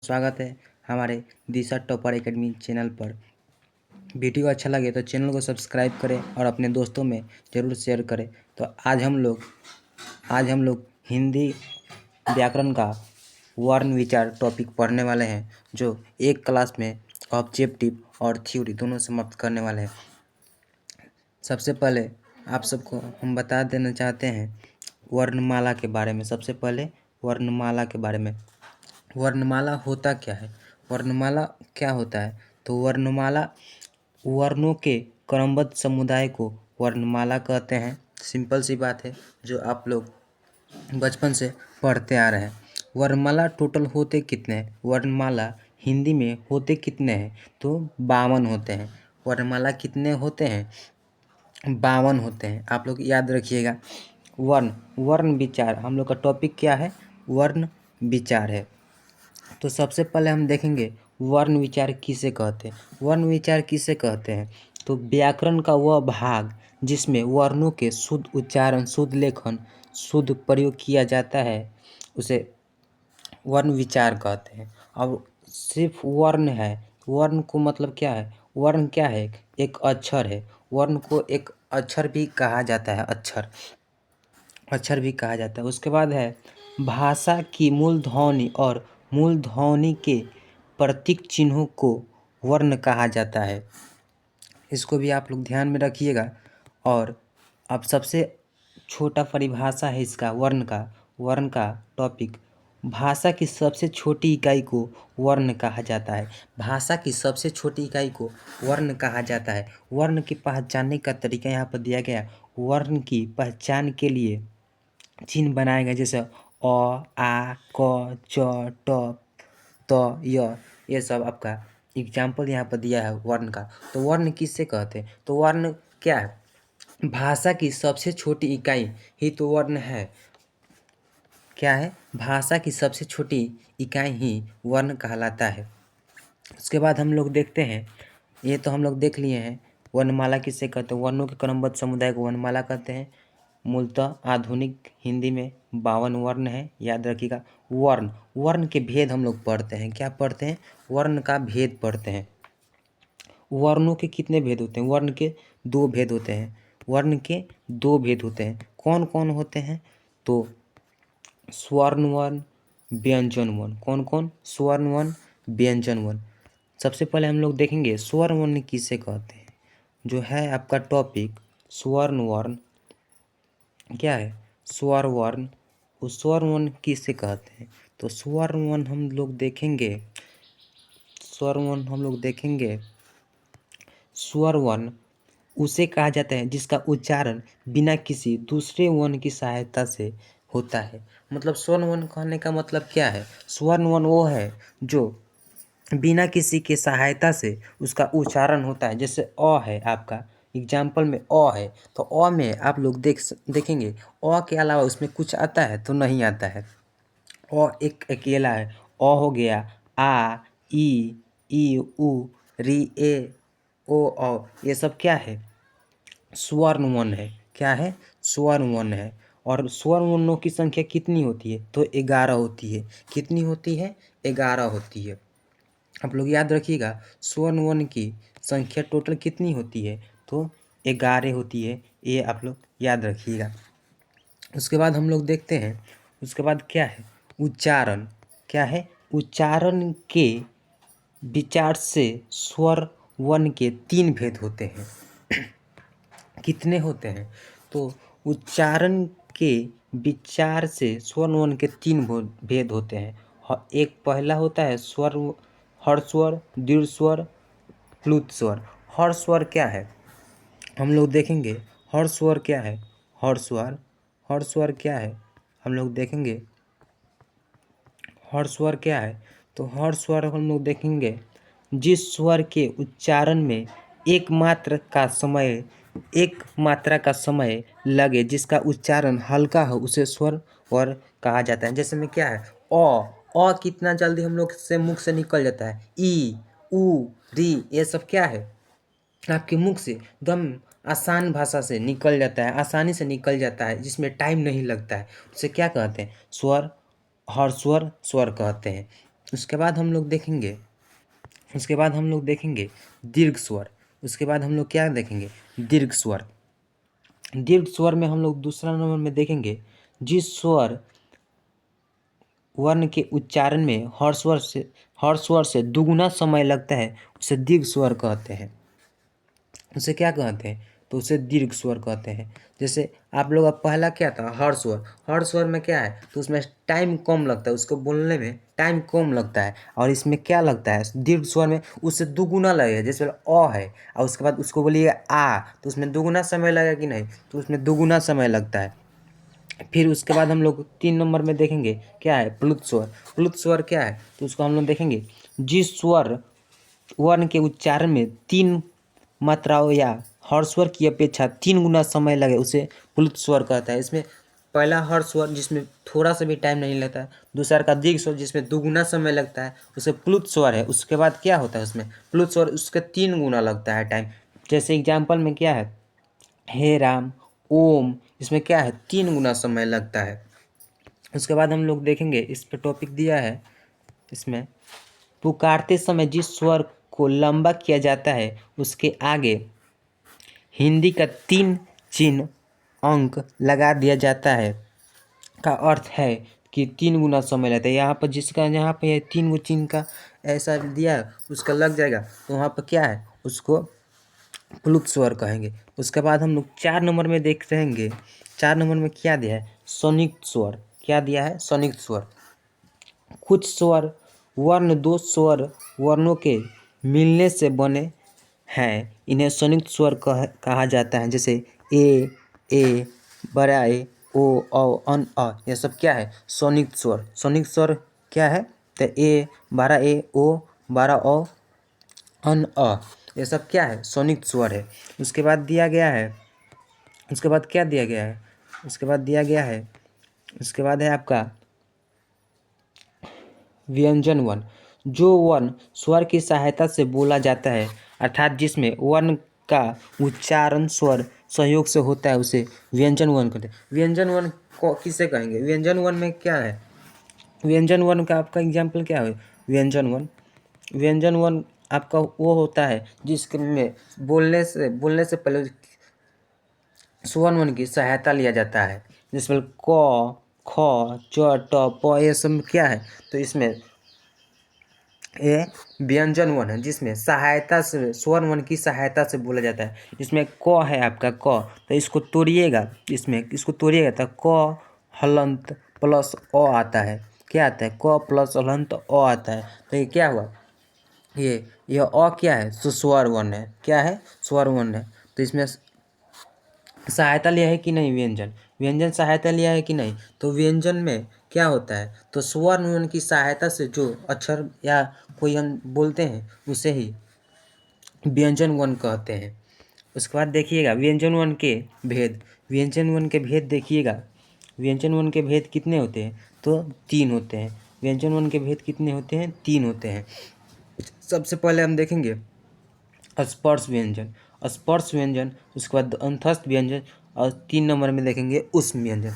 स्वागत है हमारे दिशा टॉपर एकेडमी चैनल पर। वीडियो अच्छा लगे तो चैनल को सब्सक्राइब करें और अपने दोस्तों में ज़रूर शेयर करें। तो आज हम लोग हिंदी व्याकरण का वर्ण विचार टॉपिक पढ़ने वाले हैं, जो एक क्लास में ऑब्जेक्टिव और थ्योरी दोनों समाप्त करने वाले हैं। सबसे पहले आप सबको हम बता देना चाहते हैं वर्णमाला के बारे में। सबसे पहले वर्णमाला के बारे में। वर्णमाला होता क्या है? वर्णमाला क्या होता है? तो वर्णमाला वर्णों के क्रमबद्ध समुदाय को वर्णमाला कहते हैं। सिंपल सी बात है, जो आप लोग बचपन से पढ़ते आ रहे हैं। वर्णमाला टोटल होते कितने हैं? वर्णमाला हिंदी में होते कितने हैं? तो 52 होते हैं। वर्णमाला कितने होते हैं? 52 होते हैं। आप लोग याद रखिएगा। वर्ण विचार हम लोग का टॉपिक क्या है? वर्ण विचार है। तो सबसे पहले हम देखेंगे वर्ण विचार किसे कहते हैं। वर्ण विचार किसे कहते हैं? तो व्याकरण का वह भाग जिसमें वर्णों के शुद्ध उच्चारण, शुद्ध लेखन, शुद्ध प्रयोग किया जाता है, उसे वर्ण विचार कहते हैं। अब सिर्फ वर्ण है, वर्ण को मतलब क्या है? वर्ण क्या है? एक अक्षर है। वर्ण को एक अक्षर भी कहा जाता है। अक्षर भी कहा जाता है। उसके बाद है भाषा की मूल ध्वनि और मूल ध्वनि के प्रतीक चिन्हों को वर्ण कहा जाता है। इसको भी आप लोग ध्यान में रखिएगा। और अब सबसे छोटा परिभाषा है इसका, वर्ण का टॉपिक। भाषा की सबसे छोटी इकाई को वर्ण कहा जाता है। भाषा की सबसे छोटी इकाई को वर्ण कहा जाता है। वर्ण की पहचानने का तरीका यहाँ पर दिया गया। वर्ण की पहचान के लिए चिन्ह बनाए गए, जैसे अ, आ, क, च, ट, त, य, ये सब आपका एग्जाम्पल यहाँ पर दिया है वर्ण का। तो वर्ण किससे कहते हैं? तो वर्ण क्या है? भाषा की सबसे छोटी इकाई ही तो वर्ण है। क्या है? भाषा की सबसे छोटी इकाई ही वर्ण कहलाता है। उसके बाद हम लोग देखते हैं, ये तो हम लोग देख लिए हैं वर्णमाला किससे कहते हैं। वर्णों के क्रमबद्ध समुदाय को वर्णमाला कहते हैं। मूलतः आधुनिक हिंदी में 52 वर्ण है, याद रखिएगा। वर्ण के भेद हम लोग पढ़ते हैं। क्या पढ़ते हैं? वर्ण का भेद पढ़ते हैं। वर्णों के कितने भेद होते हैं? वर्ण के 2 भेद होते हैं। वर्ण के 2 भेद होते हैं। कौन कौन होते हैं? तो स्वर्ण वर्ण, व्यंजन वर्ण। कौन कौन? स्वर्ण वर्ण, व्यंजन वर्ण। सबसे पहले हम लोग देखेंगे स्वर्ण वर्ण किसे कहते हैं। जो है आपका टॉपिक स्वर्ण वर्ण। क्या है? स्वर वर्ण। उस स्वर वर्ण किसे कहते हैं? तो स्वर वर्ण हम लोग देखेंगे। स्वर वर्ण उसे कहा जाता है जिसका उच्चारण बिना किसी दूसरे वर्ण की सहायता से होता है। मतलब स्वर्ण वर्ण कहने का मतलब क्या है? स्वर्ण वर्ण वो है जो बिना किसी के सहायता से उसका उच्चारण होता है। जैसे अ है आपका, एग्जाम्पल में अ है, तो अ में आप लोग देखेंगे अ के अलावा उसमें कुछ आता है? तो नहीं आता है। अ एक अकेला है। अ हो गया, आ, ई, उ, री, ए, ओ, औ, ये सब क्या है? स्वर्ण वर्ण है। क्या है? स्वर्ण वर्ण है। और स्वर्ण वर्णों की संख्या कितनी होती है? तो 11 होती है। कितनी होती है? 11 होती है। आप लोग याद रखिएगा, स्वर्ण वर्ण की संख्या टोटल कितनी होती है? तो 11 होती है। ये आप लोग याद रखिएगा। उसके बाद हम लोग देखते हैं, उसके बाद क्या है? उच्चारण। क्या है? उच्चारण के विचार से स्वर वर्ण के 3 भेद होते हैं। कितने होते हैं? तो उच्चारण के विचार से स्वर वर्ण के 3 भेद होते हैं। एक पहला होता है स्वर, हर स्वर, दीर्घ स्वर, प्लुत स्वर। हर स्वर क्या है? हम लोग देखेंगे हर स्वर क्या है। हर स्वर क्या है? हम लोग देखेंगे हर स्वर क्या है। तो हर स्वर हम लोग देखेंगे जिस स्वर के उच्चारण में एक मात्रा का समय लगे, जिसका उच्चारण हल्का हो, उसे स्वर और कहा जाता है। जैसे में क्या है? अ कितना जल्दी हम लोग से मुख से निकल जाता है। ई, उ, री, ये सब क्या है? आपके मुख से एकदम आसान भाषा से निकल जाता है, आसानी से निकल जाता है, जिसमें टाइम नहीं लगता है। उसे क्या कहते हैं? स्वर, हर स्वर कहते हैं। उसके बाद हम लोग देखेंगे दीर्घ स्वर। उसके बाद हम लोग क्या देखेंगे? दीर्घ स्वर। दीर्घ स्वर में हम लोग दूसरा नंबर में देखेंगे जिस स्वर वर्ण के उच्चारण में हर स्वर से दुगुना समय लगता है उसे दीर्घ स्वर कहते हैं। उसे क्या कहते हैं? तो उसे दीर्घ स्वर कहते हैं। जैसे आप लोग अब पहला क्या था? हर स्वर। हर स्वर में क्या है? तो उसमें टाइम कम लगता है, उसको बोलने में टाइम कम लगता है। और इसमें क्या लगता है? दीर्घ स्वर में उससे दुगुना लगेगा। जैसे अ है और उसके बाद उसको बोलिएगा आ, तो उसमें दुगुना समय लगेगा कि नहीं? तो उसमें दुगुना समय लगता है। फिर उसके बाद हम लोग 3 नंबर में देखेंगे क्या है? प्लुत स्वर। प्लुत स्वर क्या है? तो उसको हम लोग देखेंगे जिस स्वर वर्ण के उच्चारण में 3 मात्राओं या हर स्वर की अपेक्षा 3 गुना समय लगे उसे प्लुत स्वर कहता है। इसमें पहला हर स्वर जिसमें थोड़ा सा भी टाइम नहीं लगता है, दूसरा का दीर्घ स्वर जिसमें 2 गुना समय लगता है उसे प्लुत स्वर है। उसके बाद क्या होता है? उसमें प्लुत स्वर उसके 3 गुना लगता है टाइम। जैसे एग्जाम्पल में क्या है? हे राम, ओम, इसमें क्या है? 3 गुना समय लगता है। उसके बाद हम लोग देखेंगे, इस पे टॉपिक दिया है इसमें, पुकारते समय जिस स्वर को लंबा किया जाता है उसके आगे हिंदी का 3 चिन्ह अंक लगा दिया जाता है। का अर्थ है कि 3 गुना समय लगता है। यहाँ पर यहाँ पर ये 3 गो चिन्ह का ऐसा दिया है उसका लग जाएगा, तो वहाँ पर क्या है? उसको प्लुत स्वर कहेंगे। उसके बाद हम लोग 4 नंबर में देख रहेंगे। 4 नंबर में क्या दिया है? संयुक्त स्वर। क्या दिया है? संयुक्त स्वर। कुछ स्वर वर्ण दो स्वर वर्णों के मिलने से बने हैं, इन्हें संयुक्त स्वर कहा जाता है। जैसे ए, बड़ा ए, ओ, औ, अन, अ, ये सब क्या है? संयुक्त स्वर। संयुक्त स्वर क्या है? तो ए, बड़ा ए, ओ, बड़ा ओ, अन, अ, ये सब क्या है? संयुक्त स्वर है। उसके बाद दिया गया है, उसके बाद क्या दिया गया है? उसके बाद दिया गया है, उसके बाद है आपका व्यंजन वर्ण। जो वर्ण स्वर की सहायता से बोला जाता है अर्थात जिसमें वर्ण का उच्चारण स्वर सहयोग से होता है उसे व्यंजन वर्ण कहते हैं। व्यंजन वर्ण को किसे कहेंगे? व्यंजन वर्ण में क्या है? व्यंजन वर्ण का आपका एग्जाम्पल क्या है? व्यंजन वर्ण आपका वो होता है जिसके में बोलने से पहले स्वर वर्ण की सहायता लिया जाता है। जिसमें क, ख, च, ट, प ये सब क्या है? तो इसमें ये व्यंजन वर्ण है जिसमें सहायता से स्वर वर्ण की सहायता से बोला जाता है। जिसमें क है आपका क, तो इसको तोड़िएगा, इसको तोड़िएगा तो क हलंत प्लस अ आता है। क्या आता है? क प्लस हलंत अ आता है। तो ये क्या हुआ? ये अ क्या है? स्वर वर्ण है। क्या है? स्वर वर्ण है। तो इसमें सहायता लिया है कि नहीं? व्यंजन सहायता लिया है कि नहीं? तो व्यंजन में क्या होता है? तो स्वर वर्ण की सहायता से जो अक्षर या कोई हम बोलते हैं उसे ही व्यंजन वर्ण कहते हैं। उसके बाद देखिएगा व्यंजन वर्ण के भेद। व्यंजन वर्ण के भेद देखिएगा। व्यंजन वर्ण के भेद कितने होते हैं? तो 3 होते हैं। व्यंजन वर्ण के भेद कितने होते हैं? 3 होते हैं। सबसे पहले हम देखेंगे स्पर्श व्यंजन। स्पर्श व्यंजन, उसके बाद अंतस्थ व्यंजन और 3 नंबर में देखेंगे ऊष्म व्यंजन।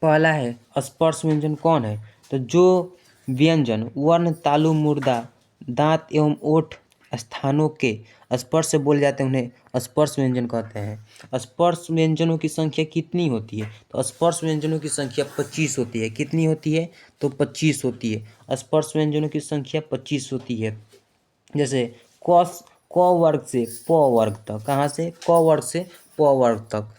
पहला है स्पर्श व्यंजन। कौन है? तो जो व्यंजन वर्ण तालु मुर्दा दांत एवं ओठ स्थानों के स्पर्श से बोले जाते हैं उन्हें स्पर्श व्यंजन कहते हैं। स्पर्श व्यंजनों की संख्या कितनी होती है? तो स्पर्श व्यंजनों की संख्या 25 होती है। कितनी होती है? तो 25 होती है। स्पर्श व्यंजनों की संख्या 25 होती है। जैसे क वर्ग से प वर्ग तक। कहाँ से? क वर्ग से प वर्ग तक।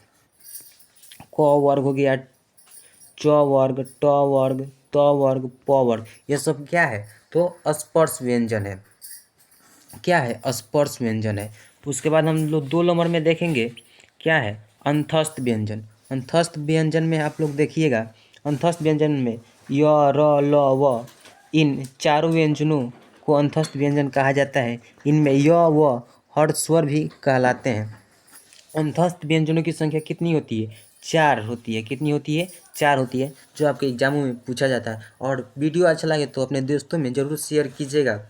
क वर्ग हो गया, च वर्ग, ट वर्ग, त वर्ग, प वर्ग, ये सब क्या है? तो स्पर्श व्यंजन है। क्या है? स्पर्श व्यंजन है। उसके बाद हम लोग 2 नंबर में देखेंगे क्या है? अंतस्थ व्यंजन। अंतस्थ व्यंजन में आप लोग देखिएगा, अंतस्थ व्यंजन में य, र, ल, व, इन चारों व्यंजनों को अंतस्थ व्यंजन कहा जाता है। इनमें य व हर स्वर भी कहलाते हैं। अंतस्थ व्यंजनों की संख्या कितनी होती है? 4 होती है। कितनी होती है? 4 होती है, जो आपके एग्जामों में पूछा जाता है। और वीडियो अच्छा लगे तो अपने दोस्तों में ज़रूर शेयर कीजिएगा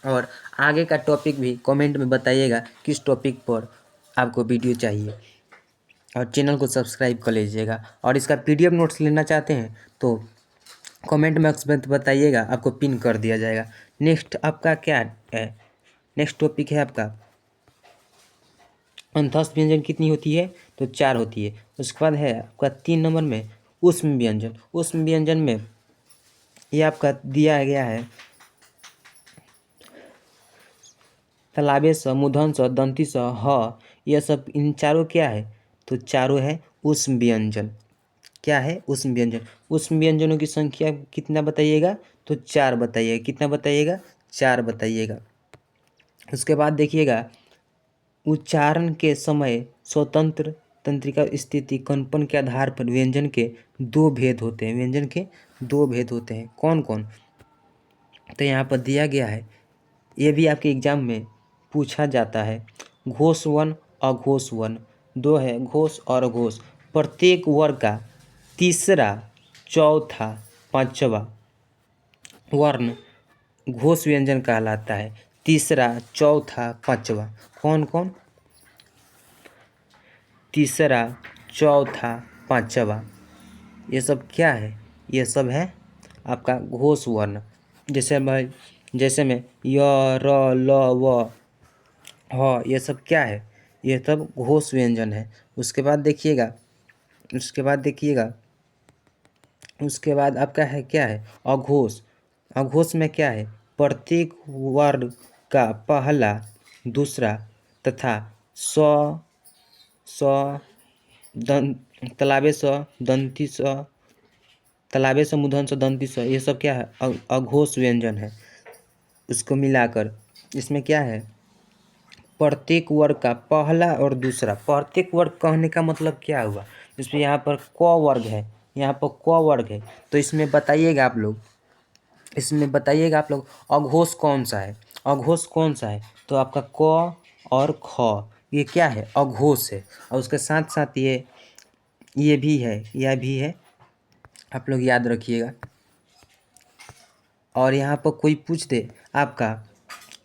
और आगे का टॉपिक भी कमेंट में बताइएगा किस टॉपिक पर आपको वीडियो चाहिए। और चैनल को सब्सक्राइब कर लीजिएगा। और इसका PDF नोट्स लेना चाहते हैं तो कमेंट बॉक्स में तो बताइएगा, आपको पिन कर दिया जाएगा। नेक्स्ट आपका क्या है? नेक्स्ट टॉपिक है आपका अंतस्थ व्यंजन कितनी होती है? तो 4 होती है। उसके बाद है आपका 3 नंबर में ऊष्म व्यंजन। ऊष्म व्यंजन में ये आपका दिया गया है तालाबे स, मूर्धन स, दंती स, ह, यह सब इन चारों क्या है? तो चारों है ऊष्म व्यंजन। क्या है? ऊष्म व्यंजन। ऊष्म व्यंजनों की संख्या कितना बताइएगा? तो 4 बताइएगा। कितना बताइएगा? 4 बताइएगा। उसके बाद देखिएगा उच्चारण के समय स्वतंत्र तंत्रिका स्थिति कंपन के आधार पर व्यंजन के 2 भेद होते हैं। व्यंजन के 2 भेद होते हैं। कौन कौन? तो यहाँ पर दिया गया है, ये भी आपके एग्जाम में पूछा जाता है। घोष वन, अघोष वन, 2 है घोष और अघोष। प्रत्येक वर्ग का तीसरा, चौथा, पांचवा वर्ण घोष व्यंजन कहलाता है। तीसरा, चौथा, पांचवा कौन कौन? तीसरा, चौथा, पांचवा ये सब क्या है? ये सब है आपका घोष वर्ण। जैसे में य, र, ल, व, ह ये सब क्या है? ये सब घोष व्यंजन है। उसके बाद देखिएगा उसके बाद आपका है क्या है? अघोष। अघोष में क्या है? प्रत्येक वर्ग का पहला, दूसरा तथा स, स, तालाबे स, दंती स, तालाबे स, मूर्धन स, दंती स ये सब क्या है? अघोष व्यंजन है। उसको मिलाकर इसमें क्या है? प्रत्येक वर्ग का पहला और दूसरा। प्रत्येक वर्ग कहने का मतलब क्या हुआ? जिसमें यहाँ पर क वर्ग है, यहाँ पर क वर्ग है, तो इसमें बताइएगा आप लोग अघोष कौन सा है? अघोष कौन सा है? तो आपका क और ख ये क्या है? अघोष है। और उसके साथ साथ ये भी है, यह भी है, आप लोग याद रखिएगा। और यहाँ पर कोई पूछ दे आपका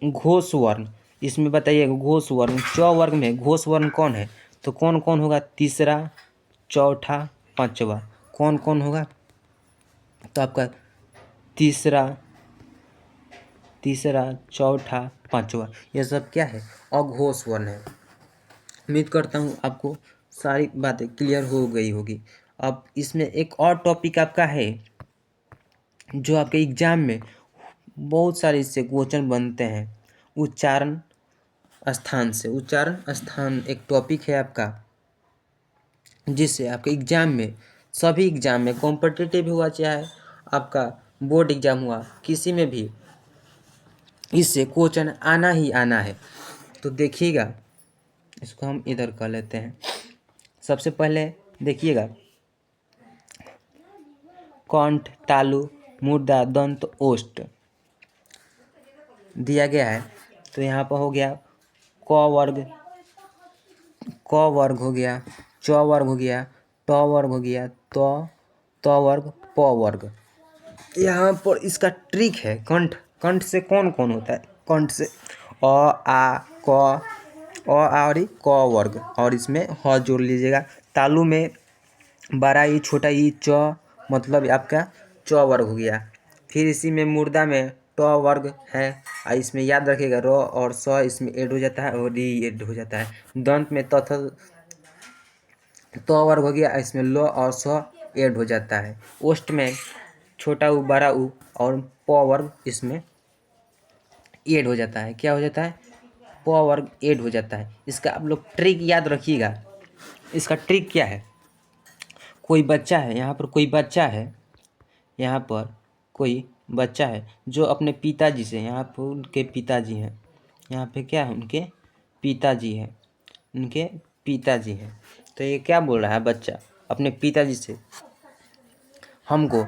घोष वर्ण, इसमें बताइएगा घोष वर्ण। च वर्ग में घोष वर्ण कौन है? तो कौन कौन होगा? तीसरा, चौथा, पांचवा कौन कौन होगा? तो आपका तीसरा, चौथा, पांचवा ये सब क्या है? अघोष वर्ण है। उम्मीद करता हूँ आपको सारी बातें क्लियर हो गई होगी। अब इसमें एक और टॉपिक आपका है जो आपके एग्जाम में बहुत सारे इससे क्वेश्चन बनते हैं। उच्चारण स्थान से। उच्चारण स्थान एक टॉपिक है आपका, जिससे आपके एग्जाम में, सभी एग्जाम में, कॉम्पिटिटिव हुआ चाहे आपका बोर्ड एग्जाम हुआ, किसी में भी इससे क्वेश्चन आना ही आना है। तो देखिएगा, इसको हम इधर कर लेते हैं। सबसे पहले देखिएगा कंठ, तालु, मुर्दा, दंत, ओष्ठ दिया गया है। तो यहाँ पर हो गया क वर्ग हो गया, च वर्ग हो गया, ट वर्ग हो गया, त वर्ग, प वर्ग। यहाँ पर इसका ट्रिक है कंठ। कंठ से कौन कौन होता है? कंठ से अ, आ, क, अ, आ और क वर्ग, और इसमें ह जोड़ लीजिएगा। तालु में बड़ा ई, छोटा ई, च मतलब आपका च वर्ग हो गया। फिर इसी में मुर्दा में ट वर्ग है, और इसमें याद रखिएगा र और स इसमें ऐड हो जाता है और ई ऐड हो जाता है। दंत में त वर्ग हो गया, इसमें ल और स ऐड हो जाता है। ओष्ठ में छोटा ऊ, बड़ा ऊ और प वर्ग इसमें ऐड हो जाता है। क्या हो जाता है? प वर्ग ऐड हो जाता है। इसका आप लोग ट्रिक याद रखिएगा। इसका ट्रिक क्या है? कोई बच्चा है, यहाँ पर कोई बच्चा है, यहाँ पर कोई बच्चा है जो अपने पिताजी से, यहाँ पर उनके पिताजी हैं, यहाँ पे क्या है? उनके पिताजी हैं। तो ये क्या बोल रहा है बच्चा अपने पिताजी से? हमको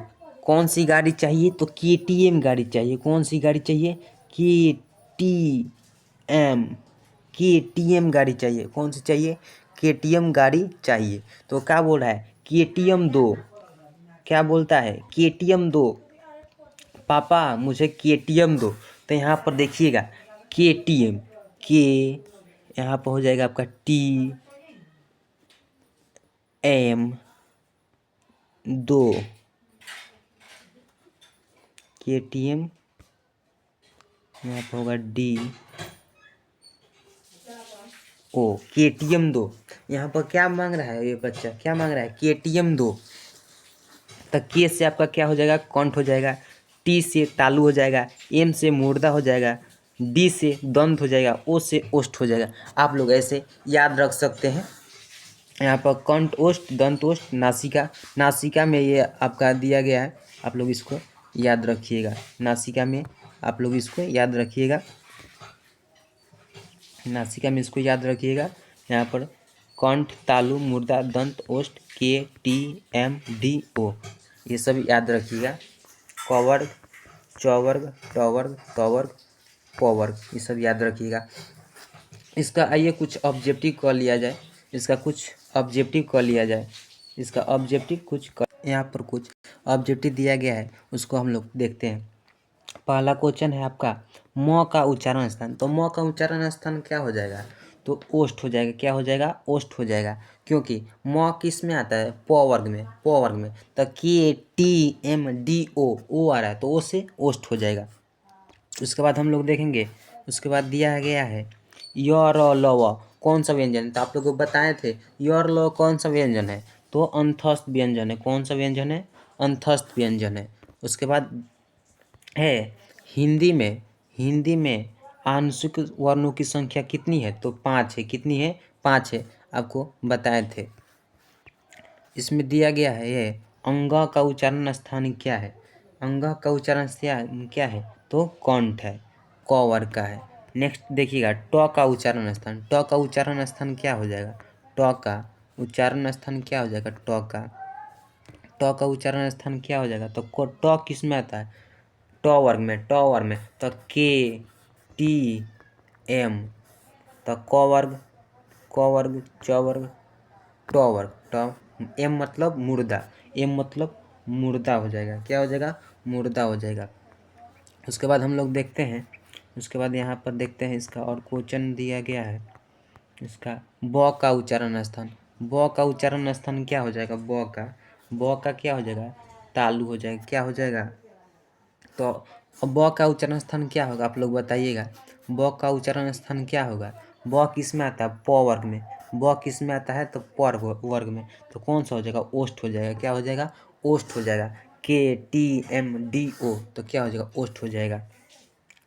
कौन सी गाड़ी चाहिए? तो KTM गाड़ी चाहिए। कौन सी गाड़ी चाहिए? KTM KTM गाड़ी चाहिए। कौन सी चाहिए? KTM गाड़ी चाहिए। तो क्या बोल रहा है? KTM दो। क्या बोलता है? KTM दो पापा, मुझे KTM दो। तो यहाँ पर देखिएगा KTM के, यहाँ पर हो जाएगा आपका TM दो, KTM, यहाँ पर होगा D O, KTM 2। यहाँ पर क्या मांग रहा है ये बच्चा, क्या मांग रहा है, KTM 2। तो K से आपका क्या हो जाएगा, कंठ हो जाएगा, T से तालु हो जाएगा, M से मुर्दा हो जाएगा, D से दंत हो जाएगा, O से ओष्ठ हो जाएगा। आप लोग ऐसे याद रख सकते हैं। यहाँ पर कंठ ओष्ठ, दंत ओष्ठ, नासिका, नासिका में ये आपका दिया गया है, आप लोग इसको याद रखिएगा। नासिका में आप लोग इसको याद रखिएगा, नासिका में इसको याद रखिएगा। यहाँ पर कंठ, तालु, मुर्दा, दंत, ओष्ठ, KTM, DO, ये सब याद रखिएगा। कवर्ग, चौवर्ग, टवर्ग, तवर्ग, पवर्ग, ये सब याद रखिएगा। इसका आइए कुछ ऑब्जेक्टिव कर लिया जाए, इसका कुछ ऑब्जेक्टिव कर लिया जाए, इसका ऑब्जेक्टिव कुछ कर, यहाँ पर कुछ ऑब्जेक्टिव दिया गया है, उसको हम लोग देखते हैं। पहला क्वेश्चन है आपका म का उच्चारण स्थान। तो म का उच्चारण स्थान क्या हो जाएगा, तो ओष्ठ हो जाएगा। क्या हो जाएगा, ओष्ठ हो जाएगा, क्योंकि म किस में आता है, प वर्ग में, प वर्ग में। तो KTMDO, ओ आ रहा है, तो ओ से ओष्ठ हो जाएगा। उसके बाद हम लोग देखेंगे, उसके बाद दिया गया है य र ल व कौन सा व्यंजन है। तो आप लोग को बताए थे य र ल कौन सा व्यंजन है, तो अंतस्थ व्यंजन है। कौन सा व्यंजन है, अंतस्थ व्यंजन है। उसके बाद है हिंदी में आंशिक वर्णों की संख्या कितनी है, तो 5 है। कितनी है, 5 है, आपको बताए थे। इसमें दिया गया है ये अंगा का उच्चारण स्थान क्या है, अंगा का उच्चारण क्या है, तो कंठ है, क वर्ग का है। नेक्स्ट देखिएगा ट का उच्चारण स्थान, ट का उच्चारण स्थान क्या हो जाएगा, ट का उच्चारण स्थान क्या हो जाएगा, ट का उच्चारण स्थान क्या हो जाएगा, तो ट किस में आता है, ट वर्ग में, ट वर्ग में। तो KTM, तो क वर्ग, च वर्ग, ट वर्ग, M मतलब मुर्दा, M मतलब मुर्दा हो जाएगा। क्या हो जाएगा, मुर्दा हो जाएगा। उसके बाद हम लोग देखते हैं, उसके बाद यहाँ पर देखते हैं इसका और क्वेश्चन दिया गया है। इसका ब का उच्चारण स्थान, ब का उच्चारण स्थान क्या हो जाएगा, ब का क्या हो जाएगा, तालु हो जाएगा। क्या हो जाएगा, तो ब का उच्चारण स्थान क्या होगा, आप लोग बताइएगा। ब का उच्चारण स्थान क्या होगा, ब किस में आता है, प वर्ग में। ब किस में आता है, तो प वर्ग में। तो कौन सा हो जाएगा, ओष्ठ हो जाएगा। क्या हो जाएगा, ओष्ठ हो जाएगा। KTMDO, तो क्या हो जाएगा, ओष्ठ हो जाएगा।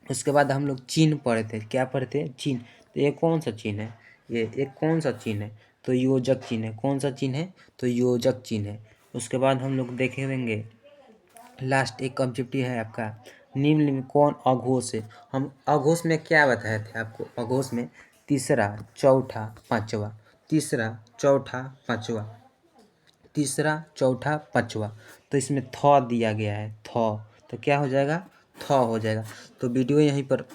उसके बाद हम लोग चिन्ह पढ़े थे, क्या पढ़े थे, चिन्ह। तो ये कौन सा चिन्ह है, ये एक कौन सा चिन्ह है, तो योजक चिन्ह है। कौन सा चिन्ह है, तो योजक चिन्ह है। उसके बाद हम लोग देखेंगे लास्ट एक ऑब्जेक्टिव है आपका, निम्न में कौन अघोष है। हम अघोष में क्या बताए थे आपको, अघोष में तीसरा, चौथा, पांचवा, तीसरा, चौथा, पांचवा, तीसरा, चौथा, पांचवा। तो इसमें थ दिया गया है, थ, तो क्या हो जाएगा, थ हो जाएगा। तो वीडियो यहीं पर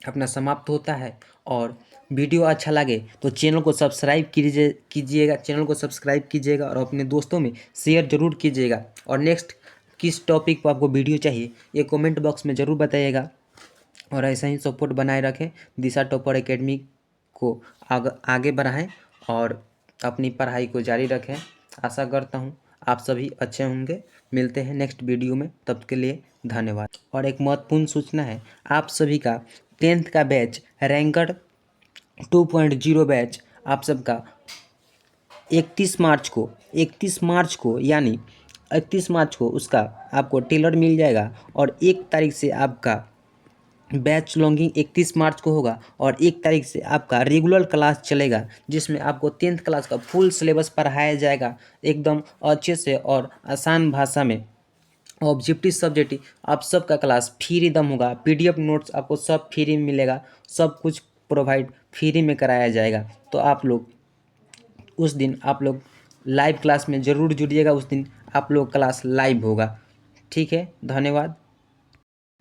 अपना समाप्त होता है। और वीडियो अच्छा लगे तो चैनल को सब्सक्राइब कीजिएगा, चैनल को सब्सक्राइब कीजिएगा और अपने दोस्तों में शेयर जरूर कीजिएगा। और नेक्स्ट किस टॉपिक पर आपको वीडियो चाहिए ये कमेंट बॉक्स में ज़रूर बताइएगा। और ऐसा ही सपोर्ट बनाए रखें, दिशा टॉपर एकेडमी को आगे बढ़ाएं और अपनी पढ़ाई को जारी रखें। आशा करता हूँ आप सभी अच्छे होंगे। मिलते हैं नेक्स्ट वीडियो में, तब के लिए धन्यवाद। और एक महत्वपूर्ण सूचना है, आप सभी का 10th का बैच रैंकर 2.0 बैच आप सबका 31 मार्च को यानी 31 मार्च को उसका आपको टेलर मिल जाएगा। और 1 तारीख से आपका बैच लॉन्गिंग 31 मार्च को होगा और 1 तारीख से आपका रेगुलर क्लास चलेगा, जिसमें आपको 10th क्लास का फुल सिलेबस पढ़ाया जाएगा एकदम अच्छे से और आसान भाषा में। ऑब्जेक्टिव सब्जेक्टिव आप सबका क्लास फ्री दम होगा, PDF नोट्स आपको सब फ्री में मिलेगा, सब कुछ प्रोवाइड फ्री में कराया जाएगा। तो आप लोग उस दिन आप लोग लाइव क्लास में ज़रूर जुड़िएगा, उस दिन आप लोग क्लास लाइव होगा। ठीक है, धन्यवाद।